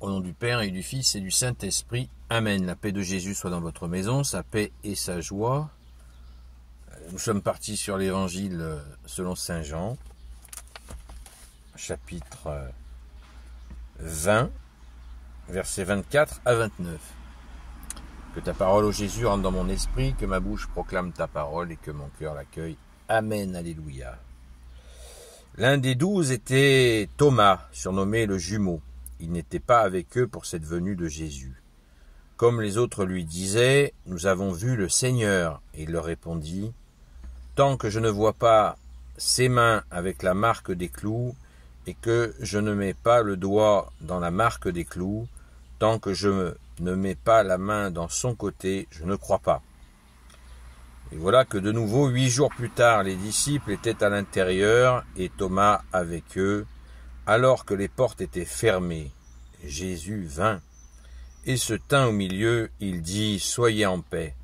Au nom du Père et du Fils et du Saint-Esprit. Amen. La paix de Jésus soit dans votre maison, sa paix et sa joie. Nous sommes partis sur l'évangile selon Saint Jean, chapitre 20, versets 24 à 29. Que ta parole, ô Jésus, rentre dans mon esprit, que ma bouche proclame ta parole et que mon cœur l'accueille. Amen. Alléluia. L'un des 12 était Thomas, surnommé le jumeau. Il n'était pas avec eux pour cette venue de Jésus. Comme les autres lui disaient, « Nous avons vu le Seigneur », et il leur répondit, « Tant que je ne vois pas ses mains avec la marque des clous, et que je ne mets pas le doigt dans la marque des clous, tant que je ne mets pas la main dans son côté, je ne crois pas. » Et voilà que de nouveau, 8 jours plus tard, les disciples étaient à l'intérieur, et Thomas avec eux. Alors que les portes étaient fermées, Jésus vint, et se tint au milieu, il dit « Soyez en paix ».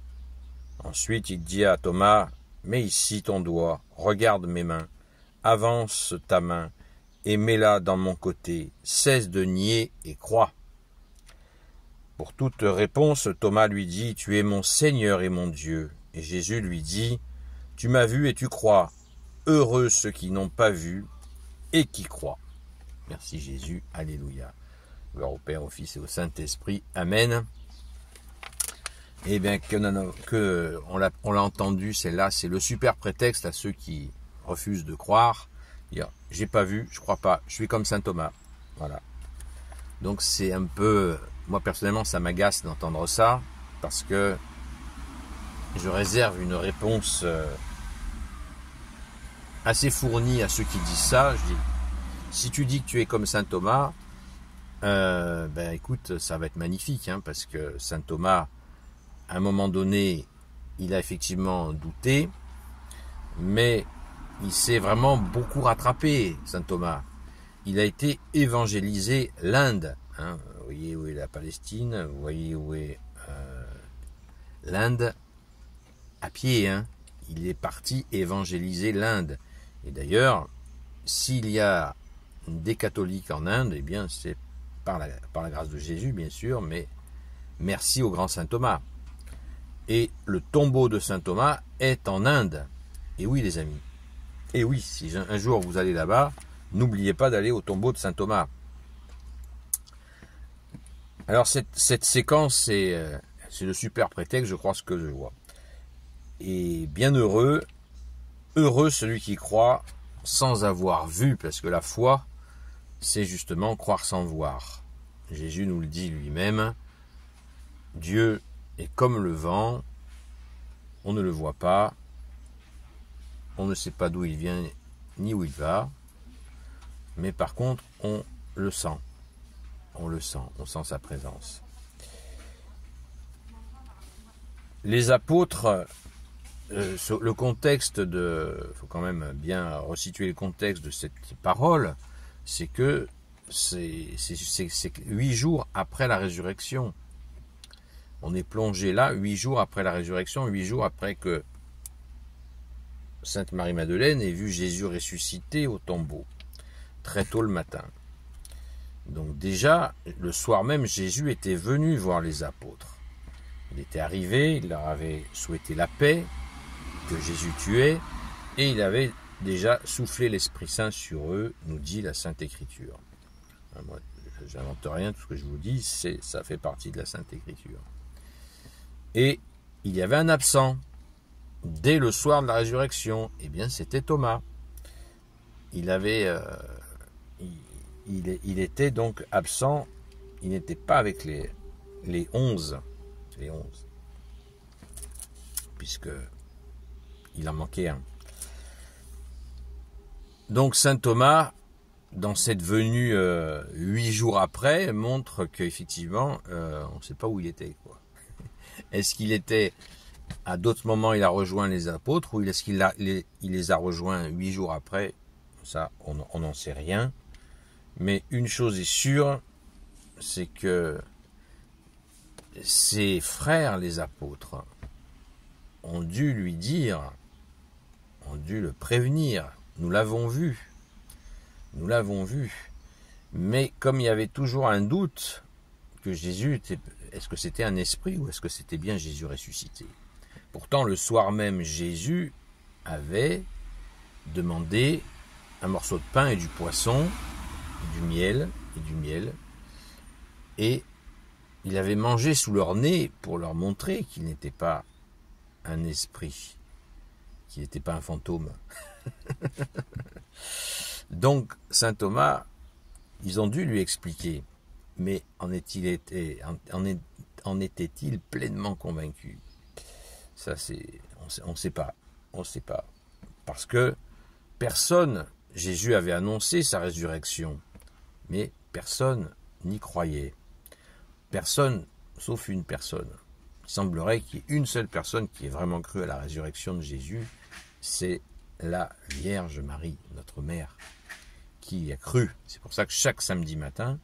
Ensuite il dit à Thomas « Mets ici ton doigt, regarde mes mains, avance ta main, et mets-la dans mon côté, cesse de nier et crois. » Pour toute réponse, Thomas lui dit « Tu es mon Seigneur et mon Dieu ». Et Jésus lui dit « Tu m'as vu et tu crois, heureux ceux qui n'ont pas vu et qui croient. » Merci Jésus, alléluia. Gloire au Père, au Fils et au Saint-Esprit, amen. Eh bien, on l'a entendu, c'est le super prétexte à ceux qui refusent de croire. Dire, j'ai pas vu, je crois pas, je suis comme saint Thomas. Voilà. Donc c'est un peu, moi personnellement, ça m'agace d'entendre ça, parce que je réserve une réponse assez fournie à ceux qui disent ça. Je dis, si tu dis que tu es comme saint Thomas, écoute, ça va être magnifique, hein, parce que saint Thomas, à un moment donné, il a effectivement douté, mais il s'est vraiment beaucoup rattrapé, saint Thomas. Il a été évangélisé l'Inde. Hein. Vous voyez où est la Palestine, vous voyez où est l'Inde, à pied. Hein. Il est parti évangéliser l'Inde. Et d'ailleurs, s'il y a des catholiques en Inde, eh bien c'est par la grâce de Jésus, bien sûr, mais merci au grand saint Thomas. Et le tombeau de saint Thomas est en Inde. Et oui, les amis. Et oui, si un jour vous allez là-bas, n'oubliez pas d'aller au tombeau de saint Thomas. Alors cette séquence, c'est le super prétexte, je crois, ce que je vois. Et bien heureux celui qui croit sans avoir vu, parce que la foi, c'est justement croire sans voir. Jésus nous le dit lui-même, Dieu est comme le vent, on ne le voit pas, on ne sait pas d'où il vient ni où il va, mais par contre on le sent, on sent sa présence. Les apôtres, le contexte il faut quand même bien resituer le contexte de cette parole, c'est que c'est 8 jours après la résurrection. On est plongé là 8 jours après la résurrection, 8 jours après que Sainte Marie-Madeleine ait vu Jésus ressuscité au tombeau, très tôt le matin. Donc déjà, le soir même, Jésus était venu voir les apôtres. Il était arrivé, il leur avait souhaité la paix, que Jésus tuait, et il avait déjà soufflé l'Esprit Saint sur eux, nous dit la Sainte Écriture. Moi, j'invente rien, tout ce que je vous dis, ça fait partie de la Sainte Écriture. Et il y avait un absent, dès le soir de la résurrection, eh bien c'était Thomas. Il était donc absent, il n'était pas avec les 11, puisque il en manquait un. Donc saint Thomas, dans cette venue 8 jours après, montre qu'effectivement, on ne sait pas où il était, quoi. Est-ce qu'il était, à d'autres moments, il a rejoint les apôtres, ou est-ce qu'il les a rejoints 8 jours après? Ça, on n'en sait rien. Mais une chose est sûre, c'est que ses frères, les apôtres, ont dû lui dire, ont dû le prévenir. Nous l'avons vu. Mais comme il y avait toujours un doute, que Jésus, est-ce que c'était un esprit ou est-ce que c'était bien Jésus ressuscité? Pourtant, le soir même, Jésus avait demandé un morceau de pain et du poisson, du miel, et il avait mangé sous leur nez pour leur montrer qu'il n'était pas un esprit, qu'il n'était pas un fantôme. Donc, saint Thomas, ils ont dû lui expliquer, mais en était-il pleinement convaincu? Ça, on ne sait pas. Parce que personne, Jésus avait annoncé sa résurrection, mais personne n'y croyait. Personne, sauf une personne. Il semblerait qu'il y ait une seule personne qui ait vraiment cru à la résurrection de Jésus, c'est la Vierge Marie, notre mère, qui y a cru. C'est pour ça que chaque samedi matin,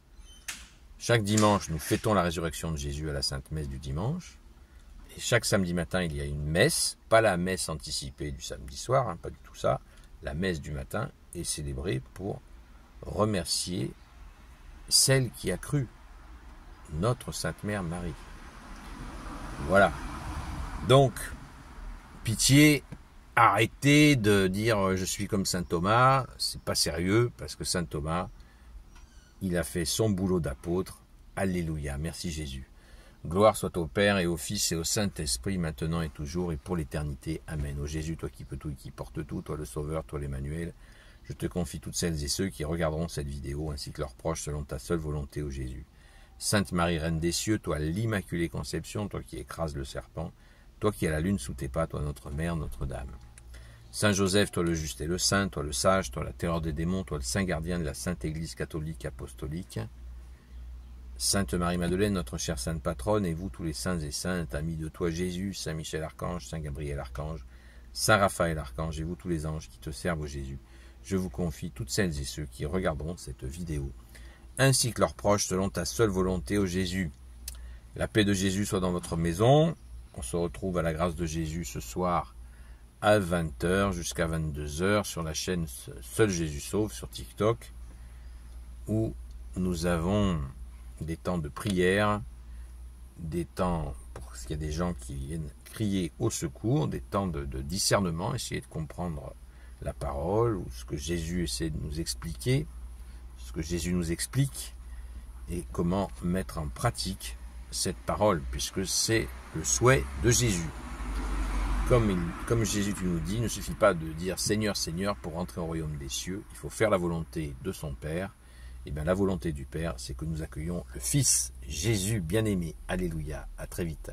chaque dimanche, nous fêtons la résurrection de Jésus à la Sainte Messe du dimanche. Et chaque samedi matin, il y a une messe, pas la messe anticipée du samedi soir, pas du tout ça. La messe du matin est célébrée pour remercier celle qui a cru, notre Sainte Mère Marie. Voilà. Donc, pitié, arrêtez de dire je suis comme saint Thomas, c'est pas sérieux, parce que saint Thomas, il a fait son boulot d'apôtre. Alléluia, merci Jésus. Gloire soit au Père et au Fils et au Saint-Esprit, maintenant et toujours et pour l'éternité. Amen. Ô Jésus, toi qui peux tout et qui porte tout, toi le Sauveur, toi l'Emmanuel, je te confie toutes celles et ceux qui regarderont cette vidéo, ainsi que leurs proches, selon ta seule volonté, ô Jésus. Sainte Marie, Reine des cieux, toi l'Immaculée Conception, toi qui écrases le serpent, toi qui as la lune sous tes pas, toi notre Mère, Notre-Dame. Saint Joseph, toi le juste et le saint, toi le sage, toi la terreur des démons, toi le saint gardien de la Sainte Église catholique apostolique. Sainte Marie-Madeleine, notre chère sainte patronne, et vous tous les saints et saintes, amis de toi Jésus, Saint Michel Archange, Saint Gabriel Archange, Saint Raphaël Archange, et vous tous les anges qui te servent au Jésus, je vous confie toutes celles et ceux qui regarderont cette vidéo, ainsi que leurs proches, selon ta seule volonté, ô Jésus. La paix de Jésus soit dans votre maison. On se retrouve à la grâce de Jésus ce soir à 20h jusqu'à 22h sur la chaîne Seul Jésus Sauve sur TikTok, où nous avons des temps de prière, des temps pour qu'il y a des gens qui viennent crier au secours, des temps de discernement, essayer de comprendre la parole, ou ce que Jésus essaie de nous expliquer, ce que Jésus nous explique, et comment mettre en pratique cette parole, puisque c'est le souhait de Jésus. Comme Jésus nous dit, il ne suffit pas de dire Seigneur, Seigneur pour entrer au royaume des cieux, il faut faire la volonté de son Père. Et bien la volonté du Père, c'est que nous accueillons le Fils, Jésus bien-aimé. Alléluia, à très vite.